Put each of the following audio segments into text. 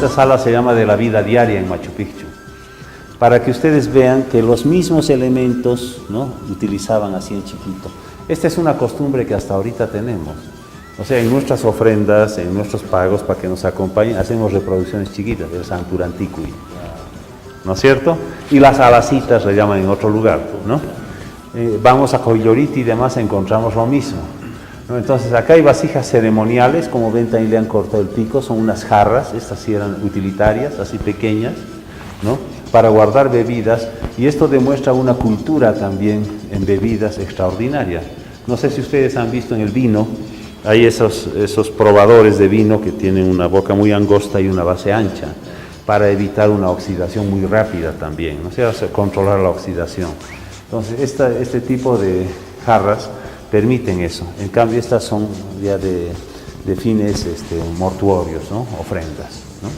esta sala se llama de la vida diaria en Machu Picchu, para que ustedes vean que los mismos elementos, ¿no?, utilizaban así en chiquito. Esta es una costumbre que hasta ahorita tenemos. O sea, en nuestras ofrendas, en nuestros pagos, para que nos acompañen, hacemos reproducciones chiquitas del Santuranticui, ¿no es cierto? Y las alacitas le llaman en otro lugar, ¿no? Vamos a Coyoliti y demás, encontramos lo mismo, ¿no? Entonces, acá hay vasijas ceremoniales, como ven, también le han cortado el pico, son unas jarras, estas sí eran utilitarias, así pequeñas, ¿no?, para guardar bebidas, y esto demuestra una cultura también en bebidas extraordinaria. No sé si ustedes han visto en el vino, hay esos probadores de vino que tienen una boca muy angosta y una base ancha, para evitar una oxidación muy rápida también, ¿no? O sea, controlar la oxidación. Entonces, este tipo de jarras permiten eso. En cambio, estas son ya de fines mortuorios, ¿no?, ofrendas, ¿no?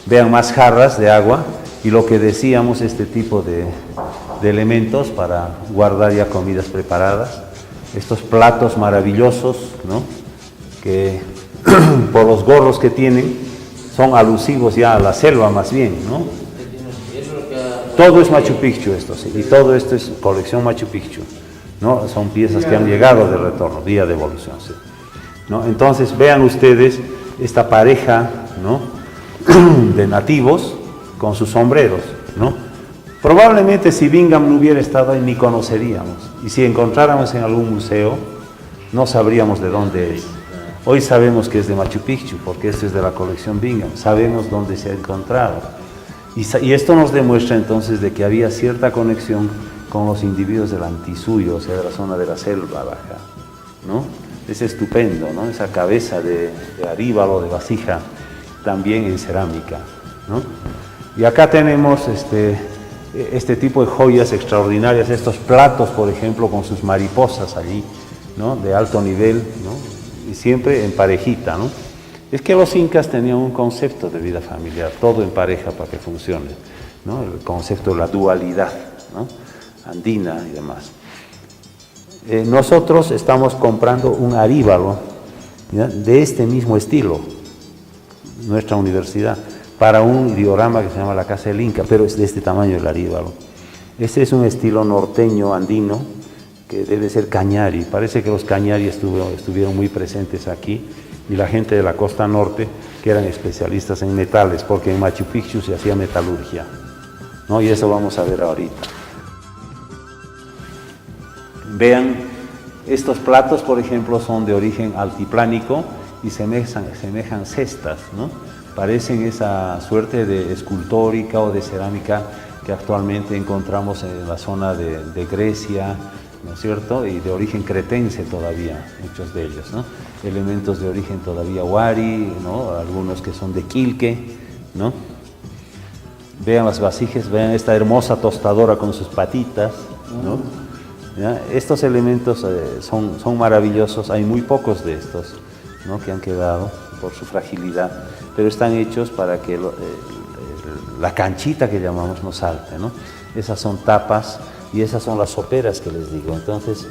Vean más jarras de agua y lo que decíamos, este tipo de elementos para guardar ya comidas preparadas. Estos platos maravillosos, ¿no?, que por los gorros que tienen son alusivos ya a la selva más bien, ¿no? Todo es Machu Picchu esto, sí, y todo esto es colección Machu Picchu, ¿no? Son piezas que han llegado de retorno, vía de evolución, sí, ¿no? Entonces vean ustedes esta pareja, ¿no?, de nativos con sus sombreros, ¿no? Probablemente si Bingham no hubiera estado ahí ni conoceríamos, y si encontráramos en algún museo no sabríamos de dónde es. Hoy sabemos que es de Machu Picchu porque esto es de la colección Bingham, sabemos dónde se ha encontrado, y esto nos demuestra entonces de que había cierta conexión con los individuos del Antisuyo, o sea, de la zona de la selva baja, ¿no? Es estupendo, ¿no?, esa cabeza de aríbalo, de vasija, también en cerámica, ¿no? Y acá tenemos este tipo de joyas extraordinarias, estos platos, por ejemplo, con sus mariposas allí, ¿no?, de alto nivel, ¿no?, y siempre en parejita, ¿no? Es que los incas tenían un concepto de vida familiar, todo en pareja para que funcione, ¿no?, el concepto de la dualidad, ¿no?, andina y demás. Nosotros estamos comprando un aríbalo, ¿ya?, de este mismo estilo, nuestra universidad, para un diorama que se llama La Casa del Inca, pero es de este tamaño el aríbalo. Este es un estilo norteño, andino, que debe ser cañari. Parece que los cañari estuvieron muy presentes aquí, y la gente de la costa norte, que eran especialistas en metales, porque en Machu Picchu se hacía metalurgia, ¿no? Y eso vamos a ver ahorita. Vean, estos platos, por ejemplo, son de origen altiplánico y semejan cestas, ¿no? Parecen esa suerte de escultórica o de cerámica que actualmente encontramos en la zona de Grecia, ¿no es cierto?, y de origen cretense todavía, muchos de ellos, ¿no? Elementos de origen todavía huari, ¿no?, algunos que son de Quilque, ¿no? Vean las vasijas, vean esta hermosa tostadora con sus patitas, ¿no? ¿Ya? Estos elementos son maravillosos, hay muy pocos de estos, ¿no?, que han quedado por su fragilidad, pero están hechos para que la canchita que llamamos no salte, ¿no? Esas son tapas y esas son las soperas que les digo. Entonces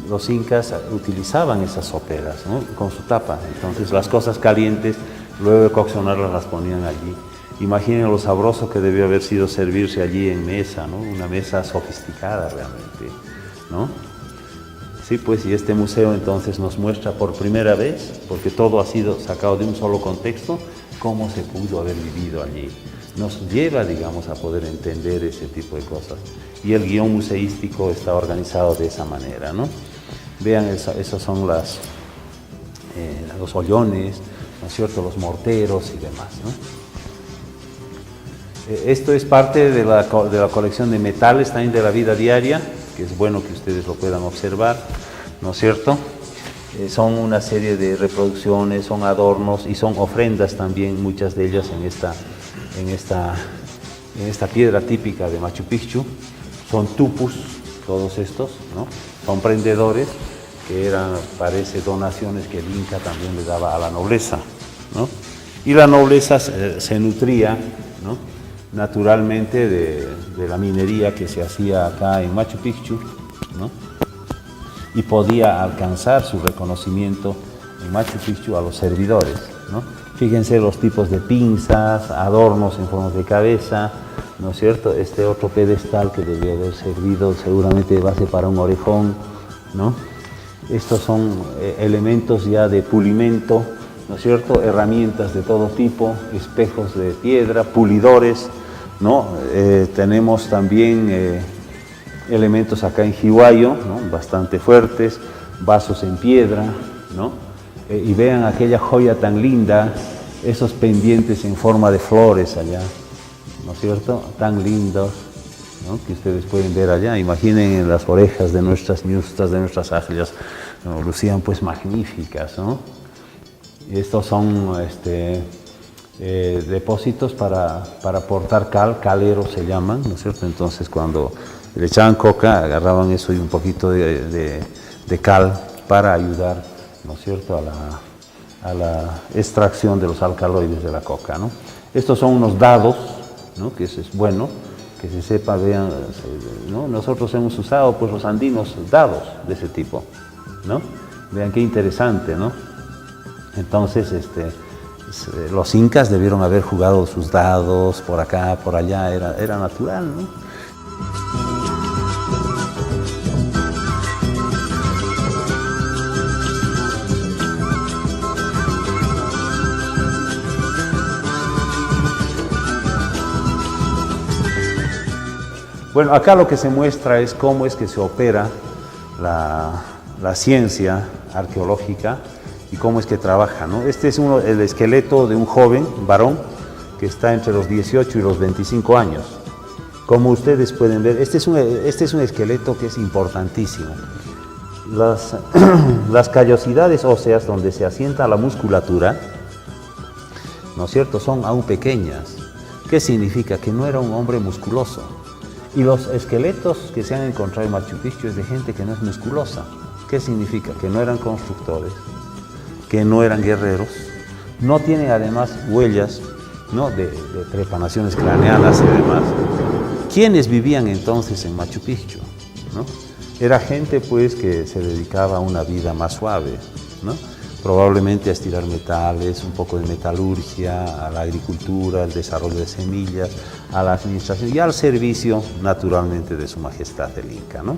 los incas utilizaban esas soperas, ¿no?, con su tapa. Entonces las cosas calientes, luego de coccionarlas, las ponían allí. Imaginen lo sabroso que debió haber sido servirse allí en mesa, ¿no?, una mesa sofisticada realmente, ¿no? Sí, pues, y este museo entonces nos muestra por primera vez, porque todo ha sido sacado de un solo contexto, cómo se pudo haber vivido allí. Nos lleva, digamos, a poder entender ese tipo de cosas. Y el guión museístico está organizado de esa manera, ¿no? Vean, esos son los ollones, ¿no es cierto?, los morteros y demás, ¿no? Esto es parte de la colección de metales también de la vida diaria, que es bueno que ustedes lo puedan observar, ¿no es cierto? Son una serie de reproducciones, son adornos y son ofrendas también, muchas de ellas en esta piedra típica de Machu Picchu. Son tupus, todos estos, ¿no? Son prendedores que eran, parece, donaciones que el Inca también le daba a la nobleza, ¿no? Y la nobleza se nutría, ¿no?, naturalmente de la minería que se hacía acá en Machu Picchu, ¿no?, y podía alcanzar su reconocimiento en Machu Picchu a los servidores. ¿no? Fíjense los tipos de pinzas, adornos en forma de cabeza, ¿no es cierto? Este otro pedestal que debió haber servido seguramente de base para un orejón, ¿no? Estos son elementos ya de pulimento, ¿no es cierto? Herramientas de todo tipo, espejos de piedra, pulidores, ¿no? Tenemos también elementos acá en Jihuayo, ¿no? Bastante fuertes, vasos en piedra, ¿no? Y vean aquella joya tan linda, esos pendientes en forma de flores allá, ¿no es cierto? Tan lindos, ¿no? Que ustedes pueden ver allá. Imaginen las orejas de nuestras ñustas, de nuestras ajías, ¿no? Lucían pues magníficas, ¿no? Estos son depósitos para portar cal, caleros se llaman, ¿no es cierto? Entonces cuando le echaban coca, agarraban eso y un poquito de cal para ayudar, ¿no es cierto?, a la extracción de los alcaloides de la coca, ¿no? Estos son unos dados, ¿no? Que eso es bueno, que se sepa, vean, ¿no? Nosotros hemos usado, pues los andinos, dados de ese tipo, ¿no? Vean qué interesante, ¿no? Entonces, los incas debieron haber jugado sus dados por acá, por allá, era natural, ¿no? Bueno, acá lo que se muestra es cómo es que se opera la ciencia arqueológica y cómo es que trabaja, ¿no? Este es el esqueleto de un joven varón que está entre los 18 y los 25 años. Como ustedes pueden ver, este es un esqueleto que es importantísimo. Las callosidades óseas donde se asienta la musculatura, ¿no es cierto?, son aún pequeñas. ¿Qué significa? Que no era un hombre musculoso. Y los esqueletos que se han encontrado en Machu Picchu es de gente que no es musculosa. ¿Qué significa? Que no eran constructores, que no eran guerreros, no tienen además huellas, ¿no?, de trepanaciones craneanas y demás. ¿Quiénes vivían entonces en Machu Picchu?, ¿no? Era gente pues que se dedicaba a una vida más suave, ¿no? Probablemente a estirar metales, un poco de metalurgia, a la agricultura, al desarrollo de semillas, a la administración y al servicio naturalmente de su majestad el Inca, ¿no?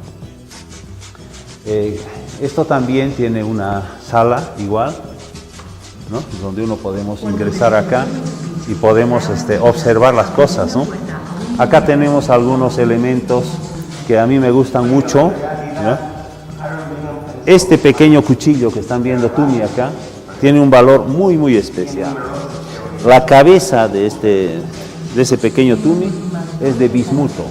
Esto también tiene una sala igual, ¿no?, donde uno podemos ingresar acá y podemos observar las cosas, ¿no? Acá tenemos algunos elementos que a mí me gustan mucho, ¿no? Este pequeño cuchillo que están viendo Tumi acá tiene un valor muy, muy especial. La cabeza de ese pequeño Tumi es de bismuto.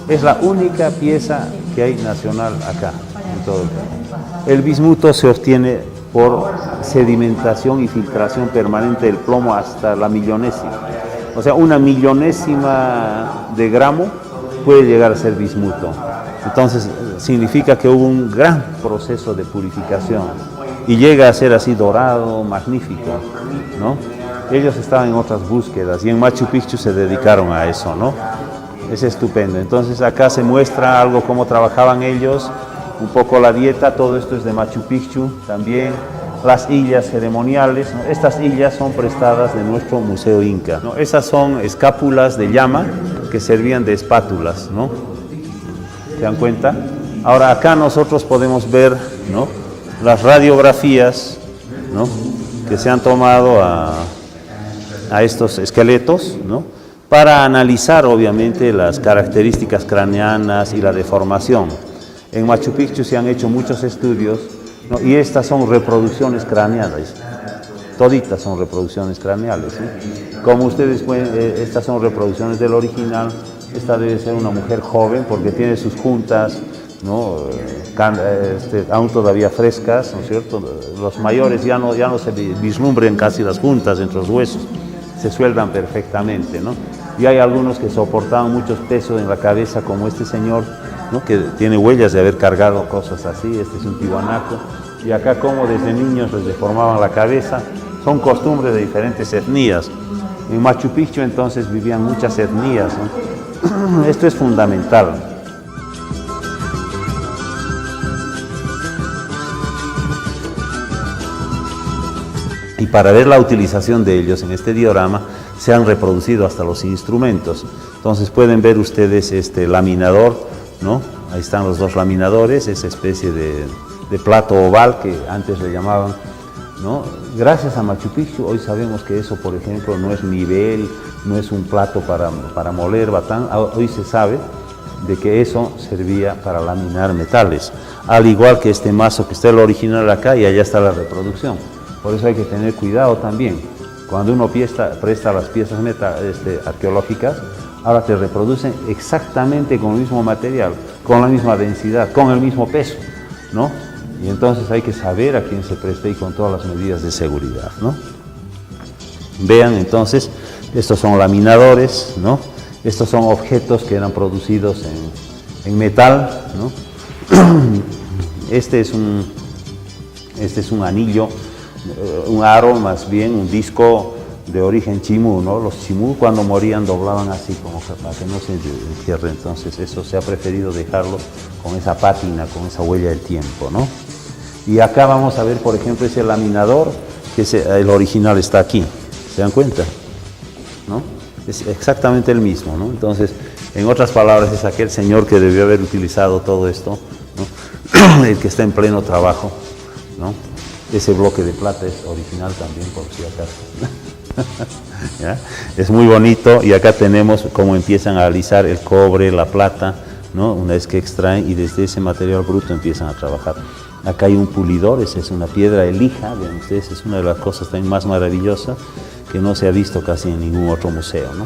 Es la única pieza que hay nacional acá, en todo el mundo. El bismuto se obtiene por sedimentación y filtración permanente del plomo hasta la millonésima. O sea, una millonésima de gramo puede llegar a ser bismuto. Entonces, significa que hubo un gran proceso de purificación y llega a ser así dorado, magnífico, ¿no? Ellos estaban en otras búsquedas y en Machu Picchu se dedicaron a eso, ¿no? Es estupendo. Entonces, acá se muestra algo cómo trabajaban ellos, un poco la dieta, todo esto es de Machu Picchu también. Las hillas ceremoniales, ¿no? Estas hillas son prestadas de nuestro Museo Inca, ¿no? Esas son escápulas de llama que servían de espátulas, ¿no? ¿Se dan cuenta? Ahora acá nosotros podemos ver, ¿no?, las radiografías, ¿no?, que se han tomado a estos esqueletos, ¿no?, para analizar obviamente las características craneanas y la deformación. En Machu Picchu se han hecho muchos estudios, ¿no?, y estas son reproducciones craneales, toditas son reproducciones craneales, ¿sí? Como ustedes pueden, estas son reproducciones del original. Esta debe ser una mujer joven porque tiene sus juntas, ¿no?, aún todavía frescas, ¿no es cierto? Los mayores ya no se vislumbran casi las juntas entre los huesos, se sueldan perfectamente, ¿no? Y hay algunos que soportaban muchos pesos en la cabeza, como este señor, ¿no?, que tiene huellas de haber cargado cosas así. Este es un tiwanaco. Y acá como desde niños les deformaban la cabeza. Son costumbres de diferentes etnias. En Machu Picchu entonces vivían muchas etnias, ¿no? Esto es fundamental. Y para ver la utilización de ellos en este diorama se han reproducido hasta los instrumentos. Entonces pueden ver ustedes este laminador, ¿no? Ahí están los dos laminadores, esa especie de plato oval que antes le llamaban, ¿no? Gracias a Machu Picchu hoy sabemos que eso, por ejemplo, no es nivel, no es un plato para moler batán. Hoy se sabe de que eso servía para laminar metales, al igual que este mazo que está el original acá y allá está la reproducción. Por eso hay que tener cuidado también. Cuando uno presta las piezas arqueológicas, ahora te reproducen exactamente con el mismo material, con la misma densidad, con el mismo peso, ¿no? Y entonces hay que saber a quién se presta y con todas las medidas de seguridad, ¿no? Vean entonces, estos son laminadores, ¿no? Estos son objetos que eran producidos en metal, ¿no? Este es un anillo, un aro más bien, un disco de origen chimú, ¿no? Los chimú cuando morían doblaban así como para que no se entierre, entonces eso se ha preferido dejarlo con esa pátina, con esa huella del tiempo, ¿no? Y acá vamos a ver, por ejemplo, ese laminador, que el original está aquí, ¿se dan cuenta? ¿No? Es exactamente el mismo, ¿no? Entonces, en otras palabras, es aquel señor que debió haber utilizado todo esto, ¿no? El que está en pleno trabajo, ¿no? Ese bloque de plata es original también, por si acaso. ¿Ya? Es muy bonito y acá tenemos cómo empiezan a alisar el cobre, la plata, ¿no? Una vez que extraen y desde ese material bruto empiezan a trabajar. Acá hay un pulidor, esa es una piedra de lija, vean ustedes, es una de las cosas también más maravillosas que no se ha visto casi en ningún otro museo, ¿no?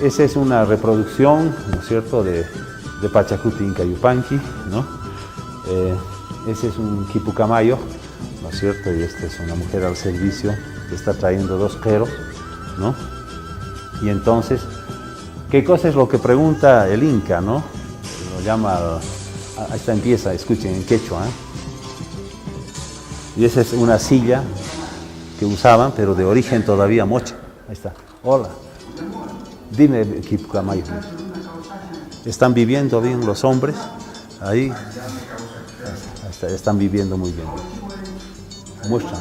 Esa es una reproducción, ¿no es cierto?, de Pachacuti Inca Yupanqui, ¿no? Ese es un quipucamayo, ¿no es cierto? Y esta es una mujer al servicio que está trayendo dos queros, ¿no? Y entonces, ¿qué cosa es lo que pregunta el Inca, no? Lo llama, ahí está, empieza, escuchen, en quechua, ¿eh? Y esa es una silla que usaban, pero de origen todavía mocha. Ahí está, hola. Dime, Quipucamayo, ¿están viviendo bien los hombres? Ahí están viviendo muy bien. Muestra.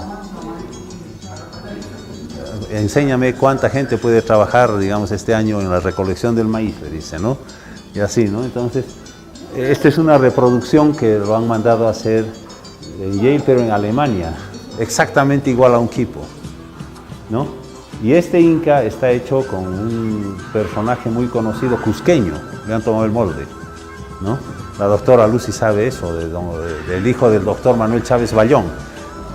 Enséñame cuánta gente puede trabajar, digamos, este año en la recolección del maíz, le dice, ¿no? Y así, ¿no? Entonces, esta es una reproducción que lo han mandado a hacer en Yale, pero en Alemania, exactamente igual a un quipu, ¿no? Y este Inca está hecho con un personaje muy conocido, cusqueño, le han tomado el molde, ¿no? La doctora Lucy sabe eso, del hijo del doctor Manuel Chávez Bayón,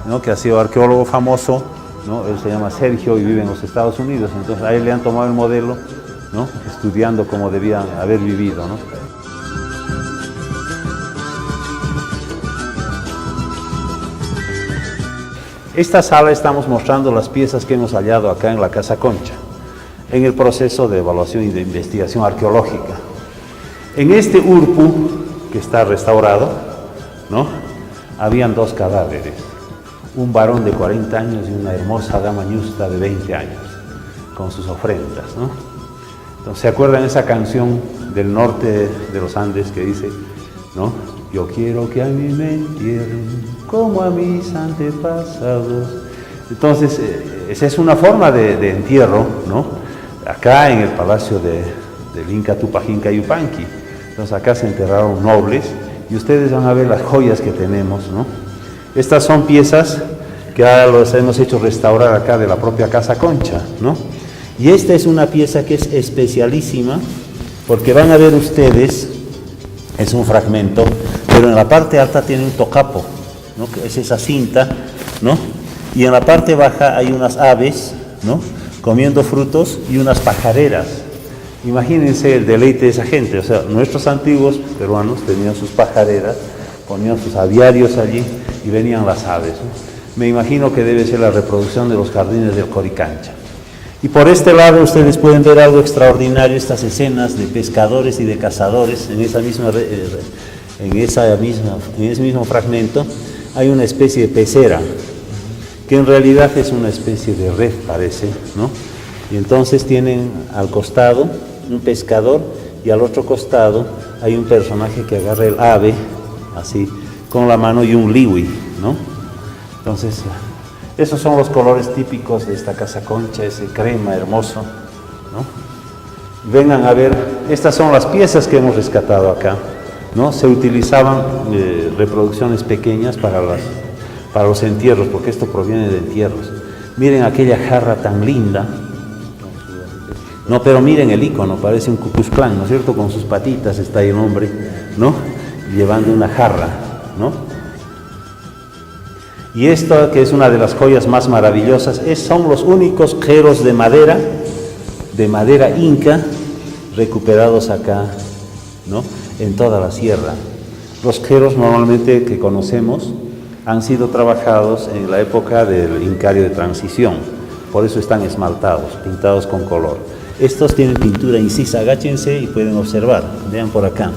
¿no? Que ha sido arqueólogo famoso, ¿no? Él se llama Sergio y vive en los Estados Unidos, entonces a él le han tomado el modelo, ¿no? Estudiando cómo debían haber vivido, ¿no? Esta sala estamos mostrando las piezas que hemos hallado acá en la Casa Concha, en el proceso de evaluación y de investigación arqueológica. En este urpu, que está restaurado, ¿no? Habían dos cadáveres, un varón de 40 años y una hermosa dama ñusta de 20 años, con sus ofrendas, ¿no? Entonces, ¿se acuerdan esa canción del norte de los Andes que dice, ¿no? Yo quiero que a mí me entierren como a mis antepasados. Entonces, esa es una forma de entierro, ¿no? Acá en el palacio del Inca Tupac Inca Yupanqui. Entonces, acá se enterraron nobles y ustedes van a ver las joyas que tenemos, ¿no? Estas son piezas que ahora los hemos hecho restaurar acá de la propia Casa Concha, ¿no? Y esta es una pieza que es especialísima porque van a ver ustedes, es un fragmento, pero en la parte alta tiene un tocapo, ¿no? Que es esa cinta, ¿no? Y en la parte baja hay unas aves, ¿no? Comiendo frutos y unas pajareras. Imagínense el deleite de esa gente, o sea, nuestros antiguos peruanos tenían sus pajareras, ponían sus aviarios allí y venían las aves, ¿no? Me imagino que debe ser la reproducción de los jardines del Coricancha. Y por este lado ustedes pueden ver algo extraordinario, estas escenas de pescadores y de cazadores. En ese mismo fragmento hay una especie de pecera, que en realidad es una especie de red, parece, ¿no? Y entonces tienen al costado un pescador y al otro costado hay un personaje que agarra el ave, así, con la mano y un liwi, ¿no? Entonces, esos son los colores típicos de esta casa concha, ese crema hermoso, ¿no? Vengan a ver, estas son las piezas que hemos rescatado acá, ¿no? Se utilizaban reproducciones pequeñas para los entierros, porque esto proviene de entierros. Miren aquella jarra tan linda. No, pero miren el icono, parece un Ku Klux Klan, ¿no es cierto? Con sus patitas está ahí el hombre, ¿no? Llevando una jarra, ¿no? Y esto, que es una de las joyas más maravillosas, son los únicos jeros de madera inca, recuperados acá, ¿no? En toda la sierra. Los jeros normalmente que conocemos han sido trabajados en la época del Incario de transición, por eso están esmaltados, pintados con color. Estos tienen pintura incisa, agáchense y pueden observar, vean por acá.